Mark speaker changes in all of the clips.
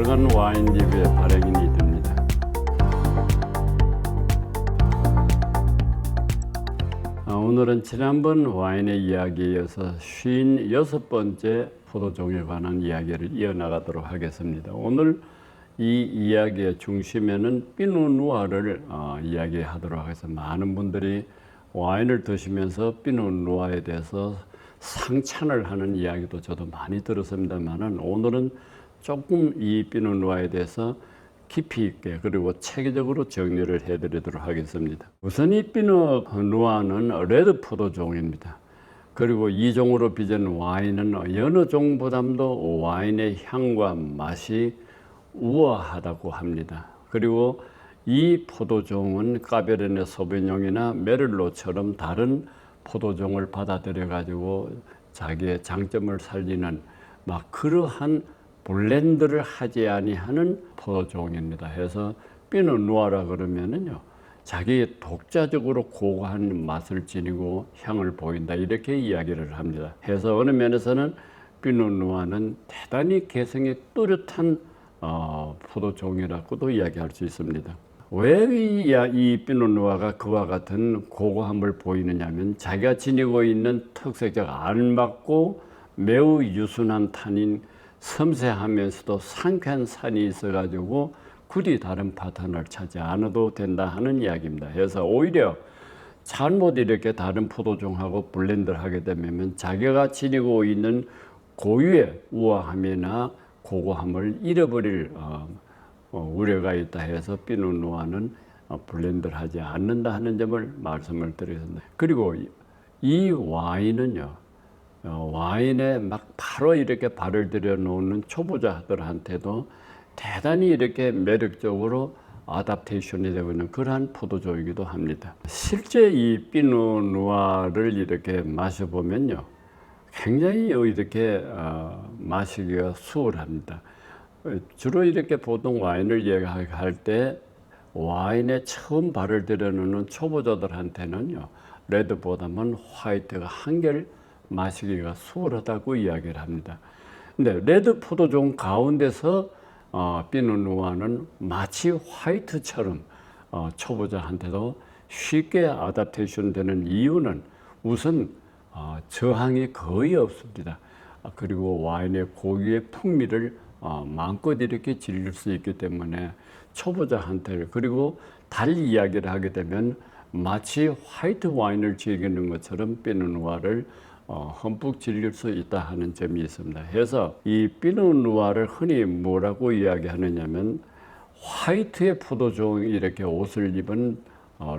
Speaker 1: 박정한 와인 리뷰의 발행인이 됩니다. 오늘은 지난번 와인의 이야기에 이어서 56번째 포도종에 관한 이야기를 이어나가도록 하겠습니다. 오늘 이 이야기의 중심에는 피노누아를 이야기하도록 하겠습니다. 많은 분들이 와인을 드시면서 피노누아에 대해서 상찬을 하는 이야기도 저도 많이 들었습니다만, 오늘은 조금 이 피노누아에 대해서 깊이 있게 그리고 체계적으로 정리를 해드리도록 하겠습니다. 우선 이 피노누아는 레드 포도종입니다. 그리고 이 종으로 빚은 와인은 여느 종보다도 와인의 향과 맛이 우아하다고 합니다. 그리고 이 포도종은 까베르네 소비뇽이나 메를로처럼 다른 포도종을 받아들여 가지고 자기의 장점을 살리는 막 그러한 블렌드를 하지 아니하는 포도종입니다. 해서 피노누아라 그러면은요, 자기 독자적으로 고고한 맛을 지니고 향을 보인다, 이렇게 이야기를 합니다. 해서 어느 면에서는 피노누아는 대단히 개성이 뚜렷한 포도종이라고도 이야기할 수 있습니다. 왜 이 피노누아가 그와 같은 고고함을 보이느냐면, 자기가 지니고 있는 특색적 알맞고 매우 유순한 탄인, 섬세하면서도 상쾌한 산이 있어가지고 굳이 다른 파트너를 찾지 않아도 된다 하는 이야기입니다. 그래서 오히려 잘못 이렇게 다른 포도종하고 블렌드를 하게 되면 자기가 지니고 있는 고유의 우아함이나 고고함을 잃어버릴 우려가 있다 해서 피노누아는 블렌드를 하지 않는다 하는 점을 말씀을 드리겠습니다. 그리고 이 와인은요, 와인에 막 바로 이렇게 발을 들여 놓는 초보자들한테도 대단히 이렇게 매력적으로 아답테이션이 되고 있는 그러한 포도종이기도 합니다. 실제 이 피노누아를 이렇게 마셔보면요, 굉장히 이렇게 마시기가 수월합니다. 주로 이렇게 보통 와인을 얘기할 때 와인에 처음 발을 들여놓는 초보자들한테는요, 레드보다는 화이트가 한결 마시기가 수월하다고 이야기를 합니다. 근데 레드 포도종 가운데서 피노누아는 마치 화이트처럼 초보자한테도 쉽게 아답테이션 되는 이유는 우선 저항이 거의 없습니다. 그리고 와인의 고유의 풍미를 마음껏 이렇게 즐길 수 있기 때문에 초보자한테, 그리고 달리 이야기를 하게 되면 마치 화이트 와인을 즐기는 것처럼 피노누아를 흠뻑 즐길 수 있다 하는 점이 있습니다. 그래서 이 피노누아를 흔히 뭐라고 이야기하느냐면, 화이트의 포도종이 이렇게 옷을 입은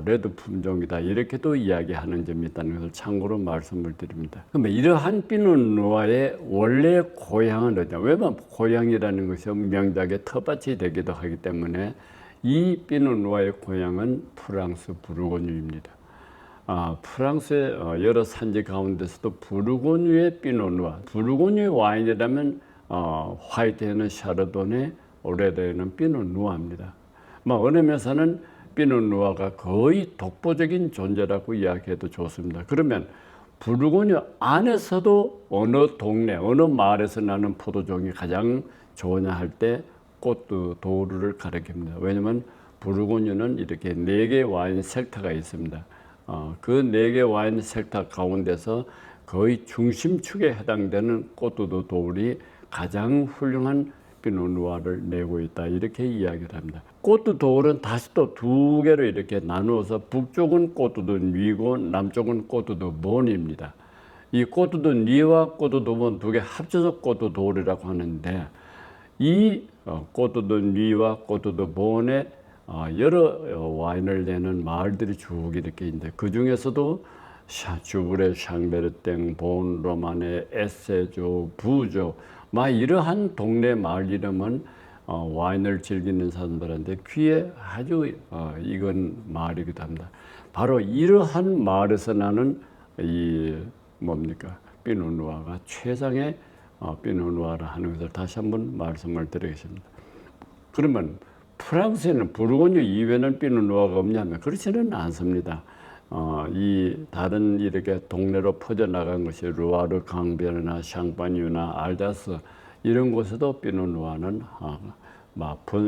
Speaker 1: 레드 품종이다, 이렇게도 이야기하는 점이 있다는 것을 참고로 말씀을 드립니다. 그러면 이러한 피노누아의 원래 고향은 어디냐? 왜냐하면 고향이라는 것이 명작의 텃밭이 되기도 하기 때문에 이 피노누아의 고향은 프랑스 부르고뉴입니다. 프랑스의 여러 산지 가운데서도 부르고뉴의 피노누아, 부르고뉴 와인이라면 화이트에는 샤르도네, 레드에는 피노누아입니다. 어느 면에서는 피노누아가 거의 독보적인 존재라고 이야기해도 좋습니다. 그러면 부르고뉴 안에서도 어느 동네, 어느 마을에서 나는 포도종이 가장 좋으냐 할 때 꼬뚜 도르를 가리킵니다. 왜냐하면 부르고뉴는 이렇게 4개의 와인 섹터가 있습니다. 그 4개 와인 섹터 가운데서 거의 중심축에 해당되는 꼬뚜 도르이 가장 훌륭한 피노누아를 내고 있다, 이렇게 이야기를 합니다. 꼬뚜 도르는 다시 또 2개로 이렇게 나누어서 북쪽은 꼬뚜 드 누이고 남쪽은 꼬뚜 드 몬입니다. 이 꼬뚜 드 누이와 꼬뚜 드 몬 2개 합쳐서 꼬뚜 도르라고 하는데, 이 꼬뚜 드 누이와 꼬뚜 드 몬의 여러 와인을 내는 마을들이 쭉 이렇게 있는데, 그 중에서도 주브레, 샹베르땡, 본, 로마네, 에세조, 부조, 이러한 동네 마을 이름은 와인을 즐기는 사람들한테 귀에 아주 익은 마을이기도 합니다. 바로 이러한 마을에서 나는 이 피노누아가 최상의 피노누아라 하는 것을 다시 한번 말씀을 드리겠습니다. 그러면 프랑스에는 부르고뉴 이외에는 피노누아가 없냐면 그렇지는 않습니다. 이 다른 이렇게 동네로 퍼져나간 것이 루아르 강변이나 샹파뉴나 알자스 이런 곳에도 피노누아는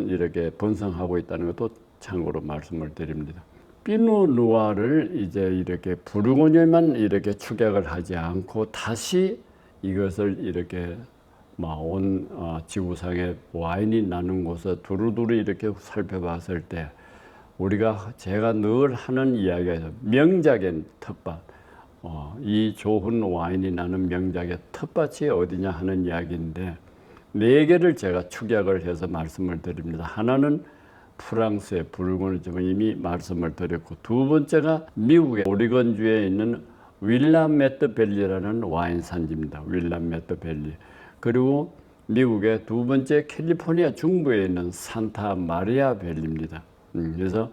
Speaker 1: 이렇게 번성하고 있다는 것도 참고로 말씀을 드립니다. 피노누아를 이제 이렇게 부르고뉴에만 이렇게 축약을 하지 않고 다시 이것을 이렇게 온 지구상에 와인이 나는 곳에 두루두루 이렇게 살펴봤을 때 제가 늘 하는 이야기가 명작의 텃밭, 이 좋은 와인이 나는 명작의 텃밭이 어디냐 하는 이야기인데 4개를 제가 축약을 해서 말씀을 드립니다. 하나는 프랑스의 부르고뉴 이미 말씀을 드렸고, 두 번째가 미국의 오리건주에 있는 윌라메트 밸리라는 와인 산지입니다. 윌라메트 밸리. 그리고 미국의 두 번째 캘리포니아 중부에 있는 산타 마리아 밸리입니다. 그래서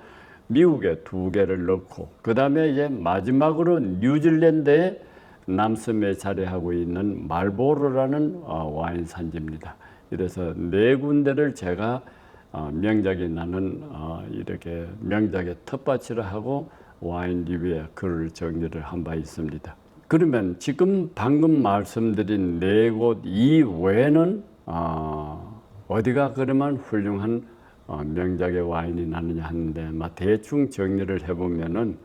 Speaker 1: 미국에 2개를 넣고, 그 다음에 이제 마지막으로 뉴질랜드의 남섬에 자리하고 있는 말보로라는 와인 산지입니다. 이래서 4군데를 제가 명작이 나는 이렇게 명작의 텃밭이라 하고 와인 리뷰에 글을 정리를 한 바 있습니다. 그러면 지금 방금 말씀드린 4곳 이외에는 어디가 그러면 훌륭한 명작의 와인이 나느냐 하는데 대충 정리를 해보면은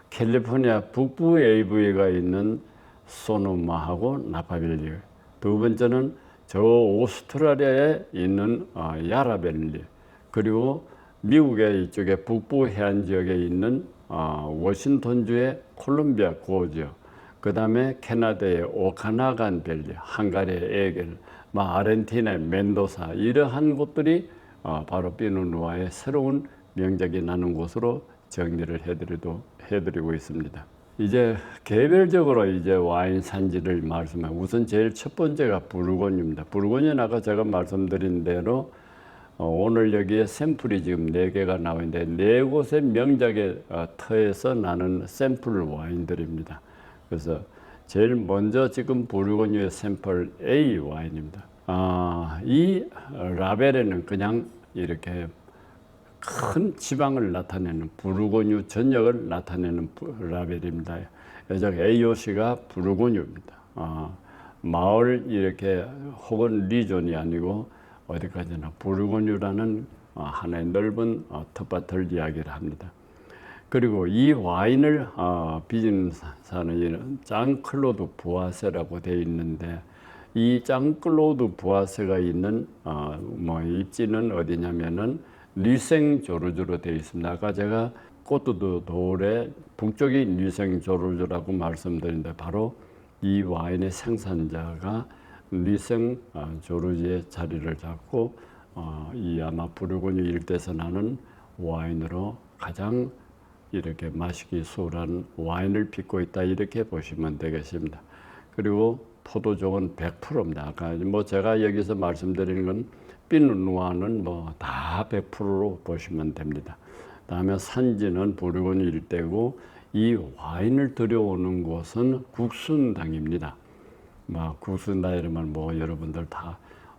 Speaker 1: 캘리포니아 북부 AV가 있는 소노마하고 나파밸리, 두 번째는 저 오스트레일리아에 있는 야라밸리, 그리고 미국의 이쪽에 북부 해안 지역에 있는 워싱턴주의 콜롬비아 고지역, 그 다음에 캐나다의 오카나간 밸리, 헝가리의 에겔, 아르헨티나의 멘도사, 이러한 곳들이 바로 피노누아의 새로운 명작이 나는 곳으로 정리를 해드리고 있습니다. 이제 개별적으로 이제 와인 산지를 말씀해. 우선 제일 첫 번째가 부르고뉴입니다. 부르고뉴는 아까 제가 말씀드린 대로 오늘 여기에 샘플이 지금 4개가 나와 있는데 4곳의 명작의 터에서 나는 샘플 와인들입니다. 그래서 제일 먼저 지금 부르고뉴의 샘플 A 와인입니다. 이 라벨에는 그냥 이렇게 큰 지방을 나타내는 부르고뉴 전역을 나타내는 라벨입니다. 여기 AOC가 부르고뉴입니다. 마을 이렇게 혹은 리존이 아니고 어디까지나 부르고뉴라는 하나의 넓은 텃밭을 이야기를 합니다. 그리고 이 와인을 빚은 사는 짱클로드 부아세라고 되어 있는데, 이 짱클로드 부아세가 있는 입지는 어디냐면은 르생조르주로 되어 있습니다. 아까 제가 꼬뚜드 돌의 북쪽이 르생조르주라고 말씀드렸는데 바로 이 와인의 생산자가 르생조르주의 자리를 잡고 이 아마 부르고뉴 일대에서 나는 와인으로 가장 이렇게 마시기 수월한 와인을 빚고 있다, 이렇게 보시면 되겠습니다. 그리고 포도종은 100%입니다. 아까 제가 여기서 말씀드리는 건 피노누아는 다 100%로 보시면 됩니다. 다음에 산지는 부르고뉴 일대고, 이 와인을 들여오는 곳은 국순당입니다. 국순당 이러면 여러분들 다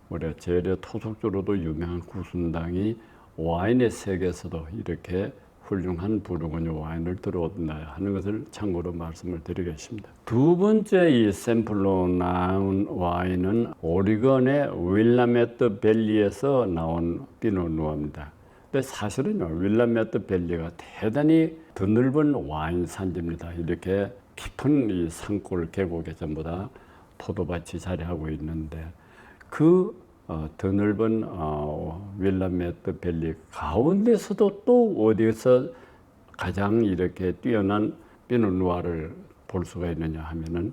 Speaker 1: 우리 재래 토속주로도 유명한 국순당이 와인의 세계에서도 이렇게 훌륭한 부르고뉴 와인을 들어온다 하는 것을 참고로 말씀을 드리겠습니다. 두 번째 이 샘플로 나온 와인은 오리건의 윌라메트 밸리에서 나온 피노누아입니다. 근데 사실은요, 윌라메트 밸리가 대단히 드넓은 와인 산지입니다. 이렇게 깊은 이 산골 계곡에 전부 다 포도밭이 자리하고 있는데, 드넓은 윌라메트 밸리 가운데서도 또 어디서 가장 이렇게 뛰어난 피노누아를 볼 수가 있느냐 하면은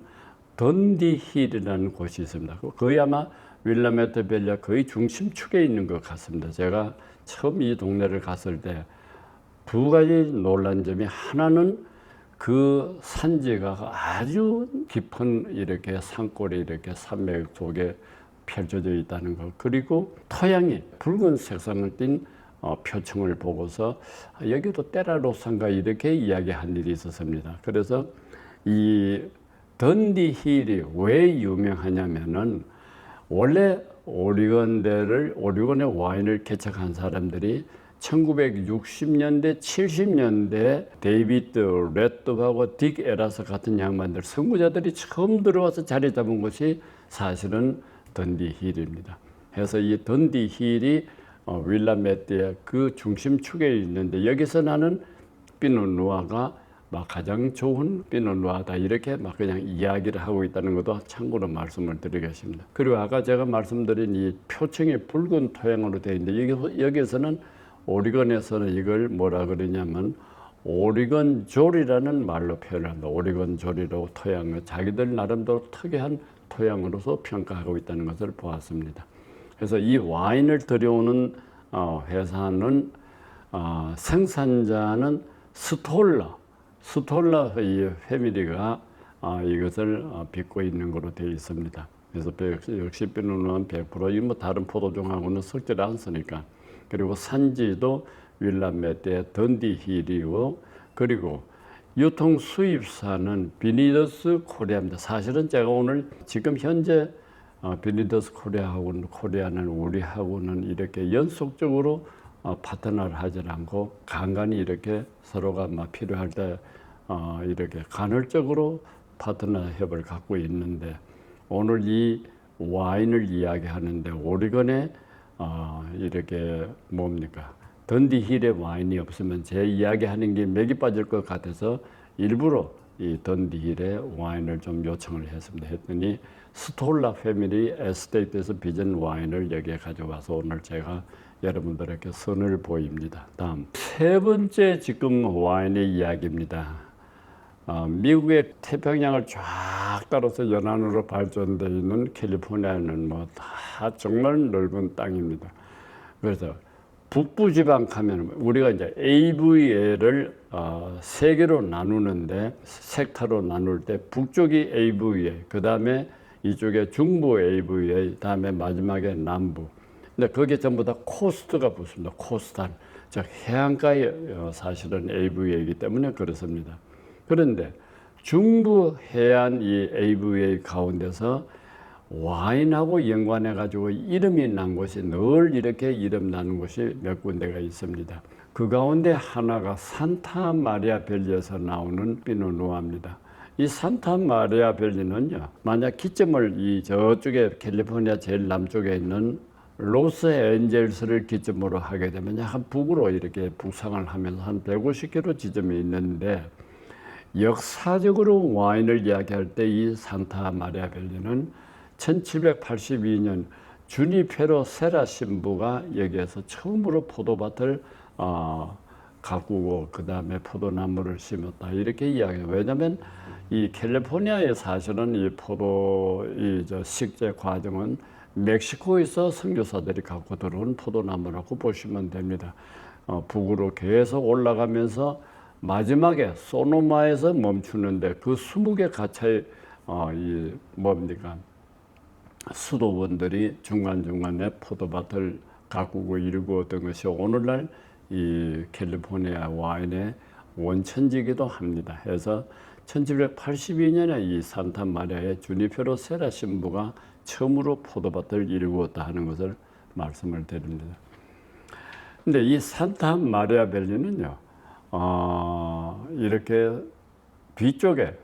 Speaker 1: 던디힐이라는 곳이 있습니다. 거의 아마 윌라메트 밸리가 거의 중심축에 있는 것 같습니다. 제가 처음 이 동네를 갔을 때 2가지 놀란 점이, 하나는 그 산지가 아주 깊은 이렇게 산골에 이렇게 산맥 속에 펼쳐져 있다는 것, 그리고 토양이 붉은 색상을 띤 표층을 보고서 여기도 테라로산가 이렇게 이야기한 일이 있었습니다. 그래서 이 던디 힐이 왜 유명하냐면은, 원래 오리건의 와인을 개척한 사람들이 1960년대, 70년대 데이비드 레드하고 딕 에라스 같은 양반들, 선구자들이 처음 들어와서 자리 잡은 곳이 사실은 던디 힐입니다. 그래서 이 던디 힐이 윌라메띠의 그 중심축에 있는데 여기서 나는 피노누아가 막 가장 좋은 피노누아다 이렇게 막 그냥 이야기를 하고 있다는 것도 참고로 말씀을 드리겠습니다. 그리고 아까 제가 말씀드린 이 표층이 붉은 토양으로 되어 있는데 여기서는 오리건에서는 이걸 뭐라 그러냐면 오리건 졸이라는 말로 표현합니다. 오리건 졸이라고 토양을 자기들 나름대로 특이한 토양으로서 평가하고 있다는 것을 보았습니다. 그래서 이 와인을 들여오는 회사는 생산자는 스톨라 이 패밀리가 이것을 빚고 있는 것으로 되어 있습니다. 그래서 역시 피노누아는 100% 이 뭐 다른 포도종하고는 섞지 않으니까. 그리고 산지도 윌라메띠의 던디힐이고 그리고 유통 수입사는 비니더스 코리아입니다. 사실은 제가 오늘 지금 현재 비니더스 코리아는 우리하고는 이렇게 연속적으로 파트너를 하지 않고 간간히 이렇게 서로가 막 필요할 때 이렇게 간헐적으로 파트너 협을 갖고 있는데 오늘 이 와인을 이야기하는데 오리건에 이렇게 뭡니까 던디힐의 와인이 없으면 제 이야기하는 게 맥이 빠질 것 같아서 일부러 이 던디힐의 와인을 좀 요청을 했습니다. 했더니 스톨라 패밀리 에스테이트에서 빚은 와인을 여기에 가져와서 오늘 제가 여러분들에게 선을 보입니다. 다음 세 번째 지금 와인의 이야기입니다. 미국의 태평양을 쫙 따라서 연안으로 발전되어 있는 캘리포니아는 뭐 다 정말 넓은 땅입니다. 그래서 북부 지방 가면 우리가 이제 AVA를 세 개로 나누는데 섹터로 나눌 때 북쪽이 AVA, 그 다음에 이쪽에 중부 AVA, 다음에 마지막에 남부. 근데 그게 전부 다 코스트가 붙습니다. 코스탈, 즉 해안가에 사실은 AVA이기 때문에 그렇습니다. 그런데 중부 해안 이 AVA 가운데서 와인하고 연관해 가지고 이름이 난 곳이 늘 이렇게 이름 나는 곳이 몇 군데가 있습니다. 그 가운데 하나가 산타 마리아 밸리에서 나오는 피노누아입니다. 이 산타 마리아 밸리는요, 만약 기점을 이 저쪽에 캘리포니아 제일 남쪽에 있는 로스앤젤스를 기점으로 하게 되면 약간 북으로 이렇게 북상을 하면서 한 150km 지점이 있는데 역사적으로 와인을 이야기할 때 이 산타 마리아 밸리는 1782년 주니페로 세라 신부가 여기에서 처음으로 포도밭을 가꾸고 그 다음에 포도나무를 심었다 이렇게 이야기해요. 왜냐하면 이 캘리포니아에 사실은 이 포도 식재 과정은 멕시코에서 선교사들이 갖고 들어온 포도나무라고 보시면 됩니다. 북으로 계속 올라가면서 마지막에 소노마에서 멈추는데 그 20개 가차의 이 뭡니까 수도원들이 중간중간에 포도밭을 가꾸고 이루었던 것이 오늘날 이 캘리포니아 와인의 원천지기도 합니다. 해서 1782년에 이 산타 마리아의 주니페로 세라 신부가 처음으로 포도밭을 이루었다 하는 것을 말씀을 드립니다. 근데 이 산타 마리아 밸리는요, 이렇게 뒤쪽에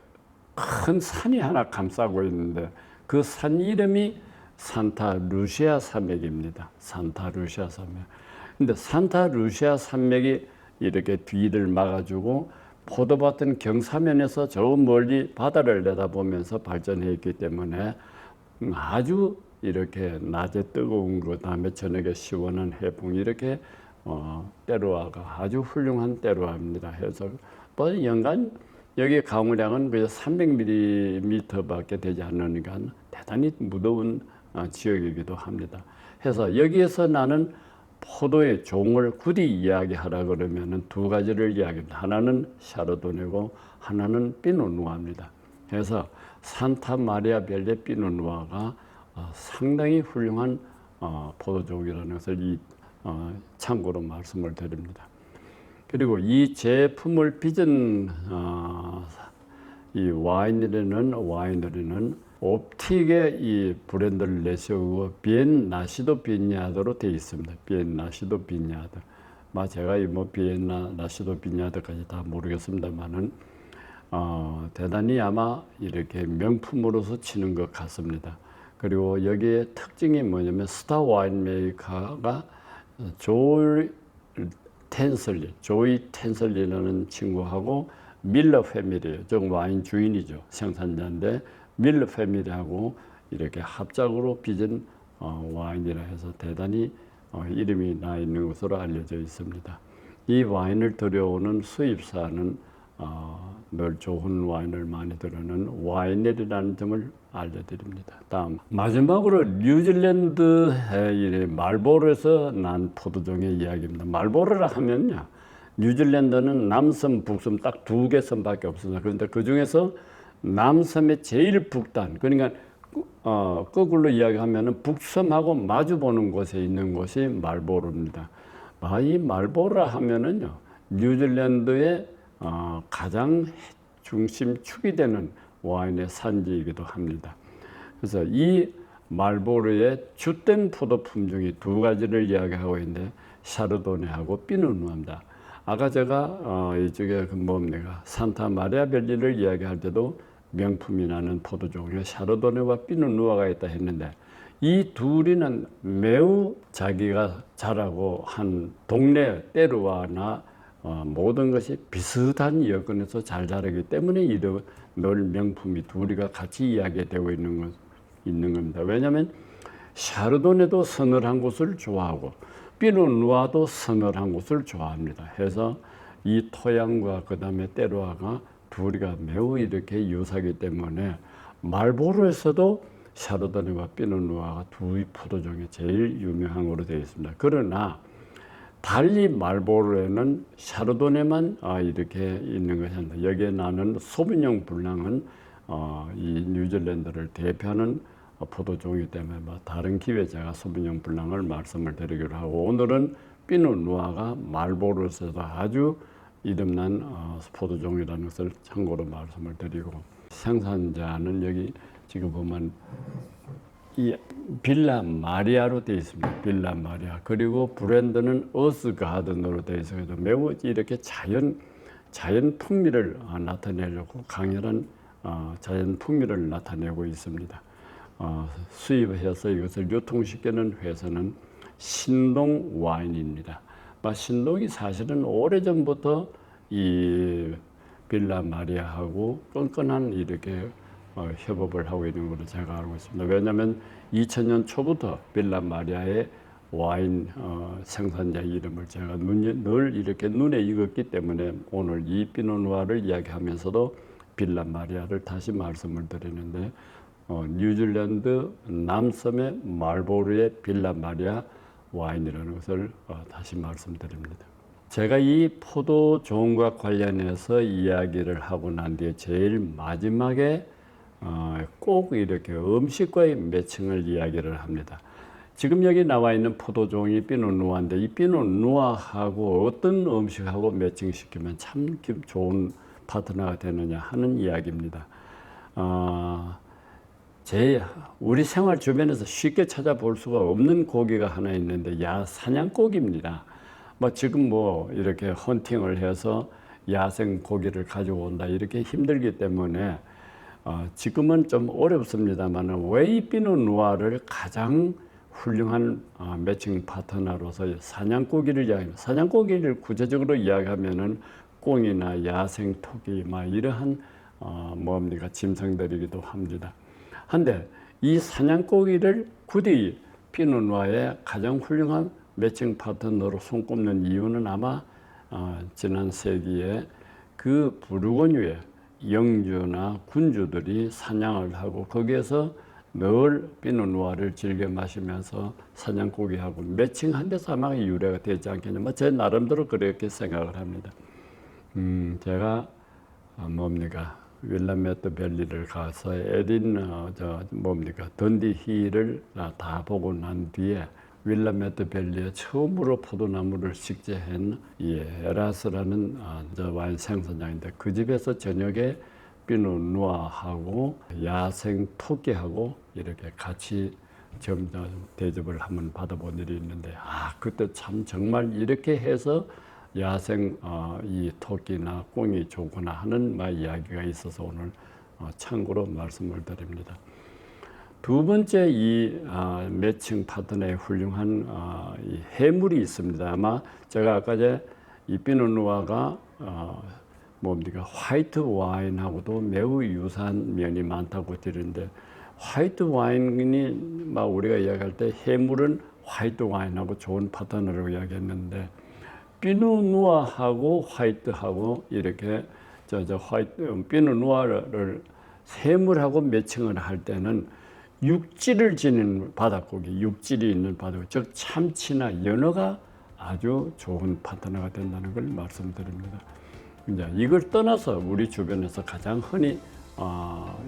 Speaker 1: 큰 산이 하나 감싸고 있는데 그 산 이름이 산타 루시아 산맥입니다. 산타 루시아 산맥. 근데 산타 루시아 산맥이 이렇게 뒤를 막아주고 포도밭은 경사면에서 저 멀리 바다를 내다보면서 발전해 있기 때문에 아주 이렇게 낮에 뜨거운 것, 다음에 저녁에 시원한 해풍 이렇게 때로와가 아주 훌륭한 때로와입니다. 해서 뭐 연간 여기 강우량은 그저 300mm밖에 되지 않으니까 대단히 무더운 지역이기도 합니다. 해서 여기에서 나는 포도의 종을 굳이 이야기하라 그러면은 두 가지를 이야기합니다. 하나는 샤르도네고 하나는 피노누아입니다. 그래서 산타 마리아 밸리 피노누아가 상당히 훌륭한 포도종이라는 것을 참고로 말씀을 드립니다. 그리고 이 제품을 빚은 이 와이너리는 옵틱의 이 브랜드를 내세우고 비엔나시도 비냐드로 되어 있습니다. 비엔나시도 비냐드. 제가 뭐 비엔나시도 비냐드까지 다 모르겠습니다만은 대단히 아마 이렇게 명품으로서 치는 것 같습니다. 그리고 여기에 특징이 뭐냐면 스타 와인 메이커가 조이 텐슬리라는 친구하고 밀러 패밀리예요. 저 와인 주인이죠. 생산자인데 밀러 패밀리하고 이렇게 합작으로 빚은 와인이라 해서 대단히 이름이 나 있는 것으로 알려져 있습니다. 이 와인을 들여오는 수입사는 늘 좋은 와인을 많이 들어오는 와이너리라는 점을 알려드립니다. 다음 마지막으로 뉴질랜드의 말보로에서 난 포도종의 이야기입니다. 말보로라 하면요, 뉴질랜드는 남섬, 북섬 딱 두 개 섬밖에 없습니다. 그런데 그 중에서 남섬의 제일 북단, 그러니까 거꾸로 이야기하면 북섬하고 마주 보는 곳에 있는 곳이 말보로입니다. 이 말보로라 하면은요, 뉴질랜드의 가장 중심축이 되는 와인의 산지이기도 합니다. 그래서 이 말보로의 주된 포도 품종이 두 가지를 이야기하고 있는데 샤르도네하고 피노누아입니다. 아까 제가 이쪽에 산타 마리아 벨리를 이야기할 때도 명품이 나는 포도종에 샤르도네와 피노누아가 있다 했는데, 이 둘이는 매우 자기가 자라고 한 동네 때르와나 모든 것이 비슷한 여건에서 잘 자라기 때문에 늘 명품이 둘이가 같이 이야기되고 있는 겁니다. 왜냐하면 샤르도네도 서늘한 곳을 좋아하고 피노누아도 서늘한 곳을 좋아합니다. 해서 이 토양과 그 다음에 때르와가 둘이가 매우 이렇게 유사하기 때문에 말보로에서도 샤르도네와 피노누아가 두 포도종이 제일 유명한 것으로 되어 있습니다. 그러나 달리 말보로에는 샤르도네만 이렇게 있는 것이 아닙니다. 여기에 나는 소비뇽 블랑은 이 뉴질랜드를 대표하는 포도종이기 때문에 다른 기회에 제가 소비뇽 블랑을 말씀을 드리기로 하고, 오늘은 피노누아가 말보로에서도 아주 이름난 포도종이라는 것을 참고로 말씀을 드리고, 생산자는 여기 지금 보면 이 빌라 마리아로 되어 있습니다. 빌라 마리아. 그리고 브랜드는 어스 가든으로 되어 있어서 매우 이렇게 자연 풍미를 나타내려고 강렬한 자연 풍미를 나타내고 있습니다. 수입해서 이것을 유통시키는 회사는 신동 와인입니다. 신동이 사실은 오래전부터 이 빌라 마리아하고 끈끈한 이렇게 협업을 하고 있는 것으로 제가 알고 있습니다. 왜냐하면 2000년 초부터 빌라 마리아의 와인 생산자 이름을 제가 늘 이렇게 눈에 익었기 때문에 오늘 이 피노누아를 이야기하면서도 빌라 마리아를 다시 말씀을 드리는데, 뉴질랜드 남섬의 말보르의 빌라 마리아 와인이라는 것을 다시 말씀드립니다. 제가 이 포도종과 관련해서 이야기를 하고 난 뒤에 제일 마지막에 꼭 이렇게 음식과의 매칭을 이야기를 합니다. 지금 여기 나와 있는 포도종이 피노누아인데, 이 피노누아하고 어떤 음식하고 매칭시키면 참 좋은 파트너가 되느냐 하는 이야기입니다. 우리 생활 주변에서 쉽게 찾아볼 수가 없는 고기가 하나 있는데 사냥고기입니다. 지금 이렇게 헌팅을 해서 야생 고기를 가지고 온다 이렇게 힘들기 때문에 지금은 좀 어렵습니다만, 왜 이 피노누아를 가장 훌륭한 매칭 파트너로서 사냥고기를 이야기합니다. 사냥고기를 구체적으로 이야기하면은 꽁이나 야생 토끼 이러한 짐승들이기도 합니다. 한데 이 사냥고기를 굳이 피노누아의 가장 훌륭한 매칭 파트너로 손꼽는 이유는 아마 지난 세기에 그 부르고뉴에 영주나 군주들이 사냥을 하고 거기에서 늘 피노누아를 즐겨 마시면서 사냥고기하고 매칭한 데서 아마 유래가 되지 않겠냐. 제 나름대로 그렇게 생각을 합니다. 제가 윌라메트 밸리를 가서 던디 힐을 다 보고 난 뒤에 윌라메트 밸리에 처음으로 포도나무를 식재한 에라스라는 와인 생산자인데, 그 집에서 저녁에 피노누아하고 야생 토끼하고 이렇게 같이 대접을 한번 받아본 일이 있는데, 그때 참 정말 이렇게 해서 야생 이 토끼나 꽁이 좋구나 하는 이야기가 있어서 오늘 참고로 말씀을 드립니다. 두 번째 이 매칭 파트너의 훌륭한 이 해물이 있습니다. 아마 제가 아까 이 피노누아가 뭡니까 화이트 와인하고도 매우 유사한 면이 많다고 들었는데 화이트 와인이 막 우리가 이야기할 때 해물은 화이트 와인하고 좋은 파트너라고 이야기했는데 피노누아하고 화이트하고 이렇게 피노누아를 해물하고 매칭을 할 때는 육질을 지닌 바닷고기, 육질이 있는 바닷고기, 즉 참치나 연어가 아주 좋은 파트너가 된다는 걸 말씀드립니다. 이제 이걸 떠나서 우리 주변에서 가장 흔히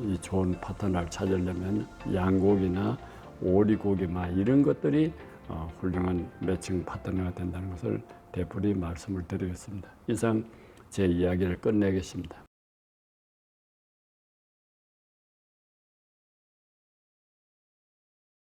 Speaker 1: 이 좋은 파트너를 찾으려면 양고기나 오리고기 이런 것들이 훌륭한 매칭 파트너가 된다는 것을 되풀이 말씀을 드리겠습니다. 이상 제 이야기를 끝내겠습니다.